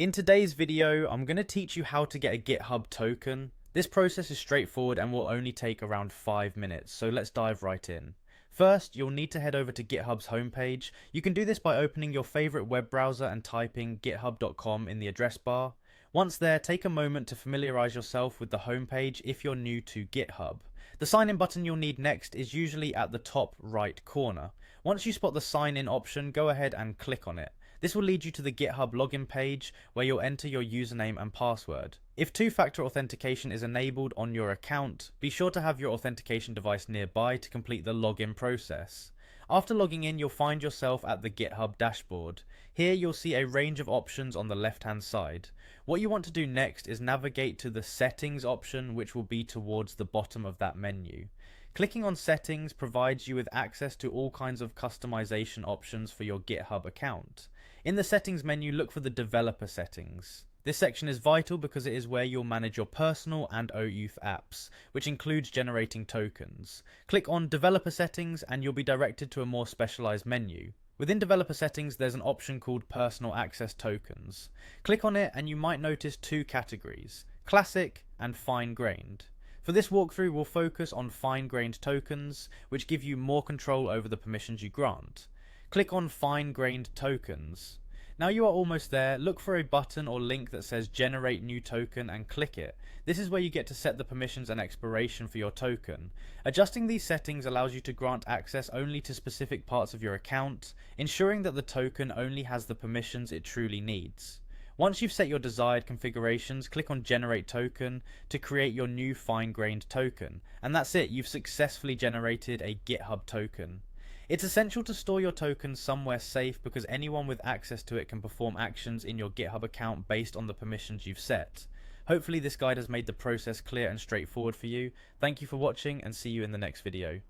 In today's video, I'm going to teach you how to get a GitHub token. This process is straightforward and will only take around 5 minutes, so let's dive right in. First, you'll need to head over to GitHub's homepage. You can do this by opening your favorite web browser and typing github.com in the address bar. Once there, take a moment to familiarize yourself with the homepage if you're new to GitHub. The sign in button you'll need next is usually at the top right corner. Once you spot the sign in option, go ahead and click on it. This will lead you to the GitHub login page where you'll enter your username and password. If two-factor authentication is enabled on your account, be sure to have your authentication device nearby to complete the login process. After logging in, you'll find yourself at the GitHub dashboard. Here you'll see a range of options on the left-hand side. What you want to do next is navigate to the settings option, which will be towards the bottom of that menu. Clicking on settings provides you with access to all kinds of customization options for your GitHub account. In the settings menu, look for the developer settings. This section is vital because it is where you'll manage your personal and OAuth apps, which includes generating tokens. Click on developer settings and you'll be directed to a more specialized menu. Within developer settings, there's an option called personal access tokens. Click on it and you might notice two categories, classic and fine-grained. For this walkthrough, we'll focus on fine-grained tokens, which give you more control over the permissions you grant. Click on fine-grained tokens. Now you are almost there, look for a button or link that says generate new token and click it. This is where you get to set the permissions and expiration for your token. Adjusting these settings allows you to grant access only to specific parts of your account, ensuring that the token only has the permissions it truly needs. Once you've set your desired configurations, click on generate token to create your new fine-grained token. And that's it, you've successfully generated a GitHub token. It's essential to store your tokens somewhere safe because anyone with access to it can perform actions in your GitHub account based on the permissions you've set. Hopefully this guide has made the process clear and straightforward for you. Thank you for watching and see you in the next video.